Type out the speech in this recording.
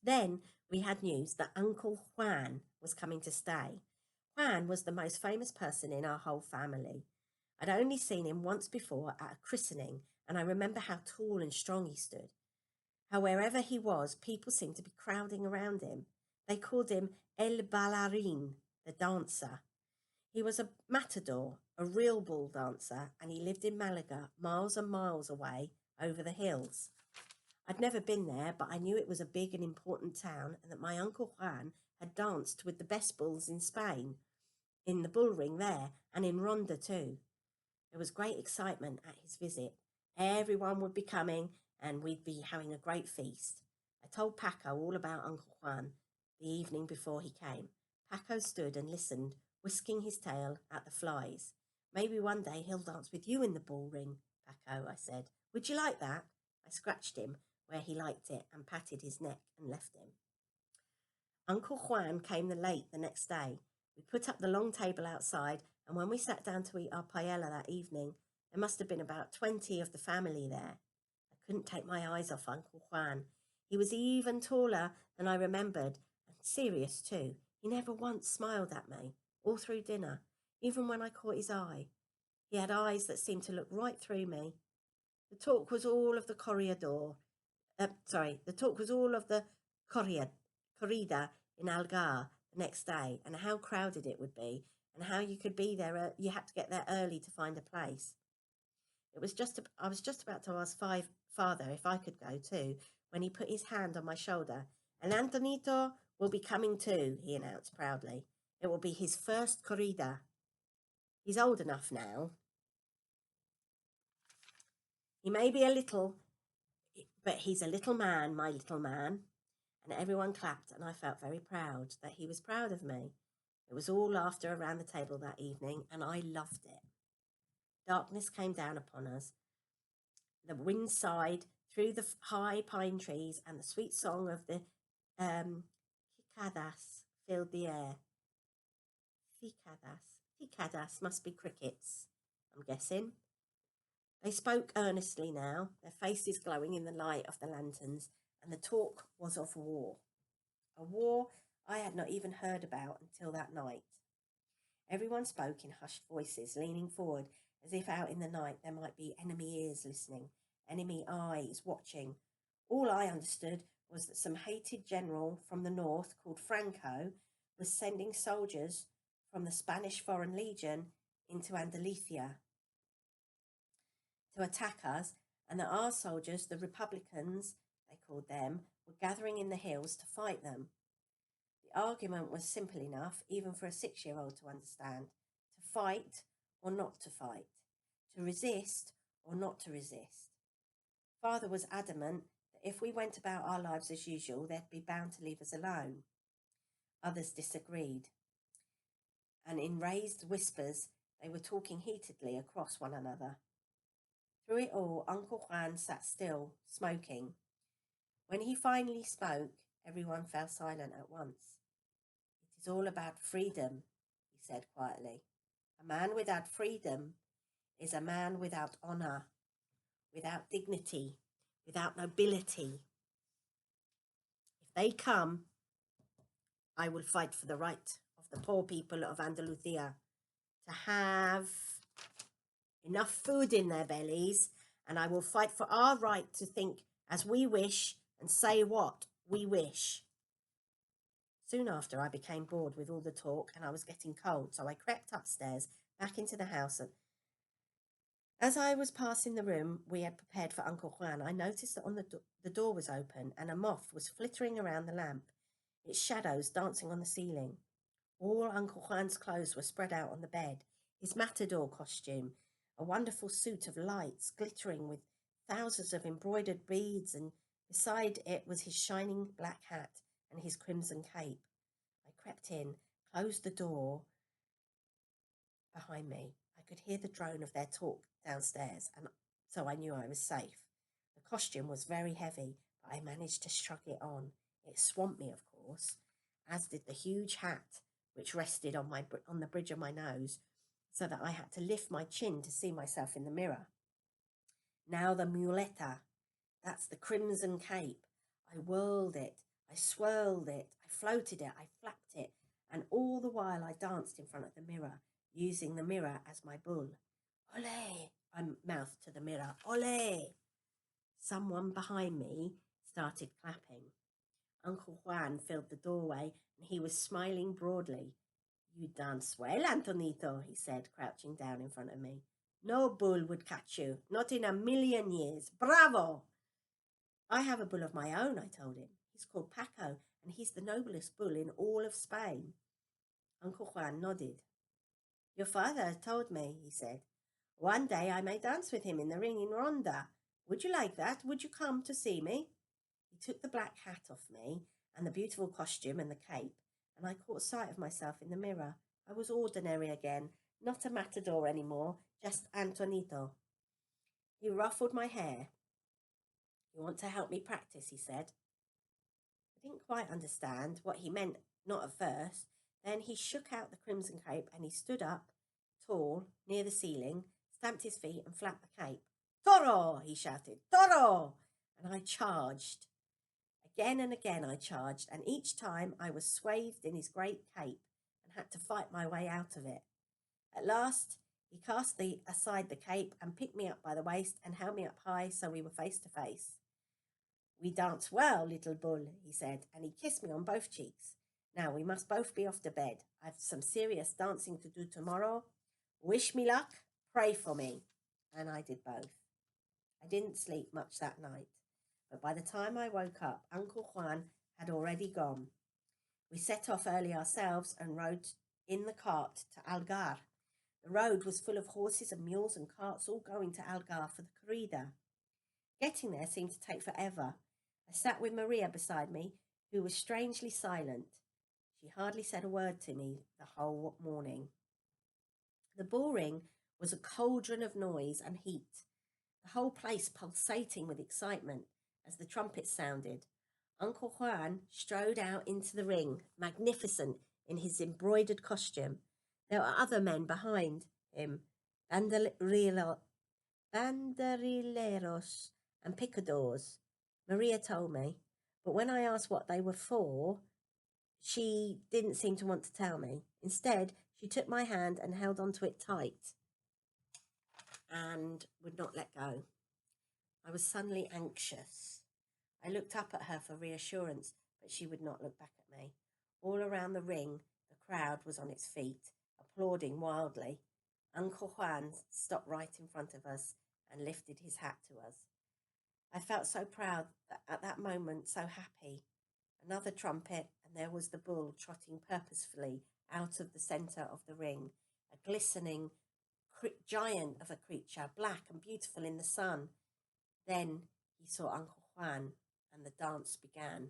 Then we had news that Uncle Juan was coming to stay. Juan was the most famous person in our whole family. I'd only seen him once before at a christening, and I remember how tall and strong he stood. How wherever he was, people seemed to be crowding around him. They called him El Bailarín, the dancer. He was a matador, a real ball dancer, and he lived in Malaga, miles and miles away over the hills. I'd never been there, but I knew it was a big and important town and that my Uncle Juan had danced with the best bulls in Spain, in the bull ring there, and in Ronda too. There was great excitement at his visit. Everyone would be coming and we'd be having a great feast. I told Paco all about Uncle Juan the evening before he came. Paco stood and listened, whisking his tail at the flies. Maybe one day he'll dance with you in the bull ring, Paco, I said. Would you like that? I scratched him where he liked it and patted his neck and left him. Uncle Juan came late the next day. We put up the long table outside, and when we sat down to eat our paella that evening, there must have been about 20 of the family there. I couldn't take my eyes off Uncle Juan. He was even taller than I remembered, and serious too. He never once smiled at me, all through dinner, even when I caught his eye. He had eyes that seemed to look right through me. The talk was all of the corrida in Algar the next day, and how crowded it would be, and how you could be there. You had to get there early to find a place. I was just about to ask Father if I could go too, when he put his hand on my shoulder. And Antonito will be coming too, he announced proudly. It will be his first corrida. He's old enough now. He may be a little, but he's a little man, my little man. And everyone clapped, and I felt very proud that he was proud of me. It was all laughter around the table that evening, and I loved it. Darkness came down upon us. The wind sighed through the high pine trees, and the sweet song of the cicadas filled the air. Cicadas must be crickets, I'm guessing. They spoke earnestly now, their faces glowing in the light of the lanterns, and the talk was of war. A war I had not even heard about until that night. Everyone spoke in hushed voices, leaning forward as if out in the night there might be enemy ears listening, enemy eyes watching. All I understood was that some hated general from the north called Franco was sending soldiers from the Spanish Foreign Legion into Andalusia to attack us, and that our soldiers, the Republicans, they called them, were gathering in the hills to fight them. The argument was simple enough, even for a 6-year-old to understand. To fight or not to fight. To resist or not to resist. Father was adamant that if we went about our lives as usual, they'd be bound to leave us alone. Others disagreed. And in raised whispers, they were talking heatedly across one another. Through it all, Uncle Juan sat still, smoking. When he finally spoke, everyone fell silent at once. It is all about freedom, he said quietly. A man without freedom is a man without honour, without dignity, without nobility. If they come, I will fight for the right of the poor people of Andalusia to have enough food in their bellies, and I will fight for our right to think as we wish and say what we wish. Soon after, I became bored with all the talk, and I was getting cold, so I crept upstairs back into the house. As I was passing the room we had prepared for Uncle Juan, I noticed that on the door was open and a moth was flittering around the lamp, its shadows dancing on the ceiling. All Uncle Juan's clothes were spread out on the bed, his matador costume, a wonderful suit of lights glittering with thousands of embroidered beads, and beside it was his shining black hat and his crimson cape. I crept in, closed the door behind me. I could hear the drone of their talk downstairs, and so I knew I was safe. The costume was very heavy, but I managed to shrug it on. It swamped me, of course, as did the huge hat, which rested on the bridge of my nose, so that I had to lift my chin to see myself in the mirror. Now the muleta, that's the crimson cape. I whirled it. I swirled it, I floated it, I flapped it, and all the while I danced in front of the mirror, using the mirror as my bull. Ole! I mouthed to the mirror, ole! Someone behind me started clapping. Uncle Juan filled the doorway, and he was smiling broadly. You dance well, Antonito, he said, crouching down in front of me. No bull would catch you, not in a million years. Bravo! I have a bull of my own, I told him. He's called Paco, and he's the noblest bull in all of Spain. Uncle Juan nodded. Your father told me, he said. One day I may dance with him in the ring in Ronda. Would you like that? Would you come to see me? He took the black hat off me and the beautiful costume and the cape, and I caught sight of myself in the mirror. I was ordinary again, not a matador anymore, just Antonito. He ruffled my hair. You want to help me practice, he said. I didn't quite understand what he meant, not at first. Then he shook out the crimson cape and he stood up, tall, near the ceiling, stamped his feet and flapped the cape. Toro! He shouted. Toro! And I charged. Again and again I charged, and each time I was swathed in his great cape and had to fight my way out of it. At last, he cast aside the cape and picked me up by the waist and held me up high so we were face to face. We dance well, little bull, he said, and he kissed me on both cheeks. Now we must both be off to bed. I've some serious dancing to do tomorrow. Wish me luck, pray for me. And I did both. I didn't sleep much that night, but by the time I woke up, Uncle Juan had already gone. We set off early ourselves and rode in the cart to Algar. The road was full of horses and mules and carts all going to Algar for the corrida. Getting there seemed to take forever. I sat with Maria beside me, who was strangely silent. She hardly said a word to me the whole morning. The bull ring was a cauldron of noise and heat, the whole place pulsating with excitement as the trumpets sounded. Uncle Juan strode out into the ring, magnificent in his embroidered costume. There were other men behind him, banderilleros and picadors. Maria told me, but when I asked what they were for, she didn't seem to want to tell me. Instead, she took my hand and held onto it tight and would not let go. I was suddenly anxious. I looked up at her for reassurance, but she would not look back at me. All around the ring, the crowd was on its feet, applauding wildly. Uncle Juan stopped right in front of us and lifted his hat to us. I felt so proud at that moment, so happy. Another trumpet, and there was the bull trotting purposefully out of the centre of the ring, a glistening giant of a creature, black and beautiful in the sun. Then he saw Uncle Juan, and the dance began.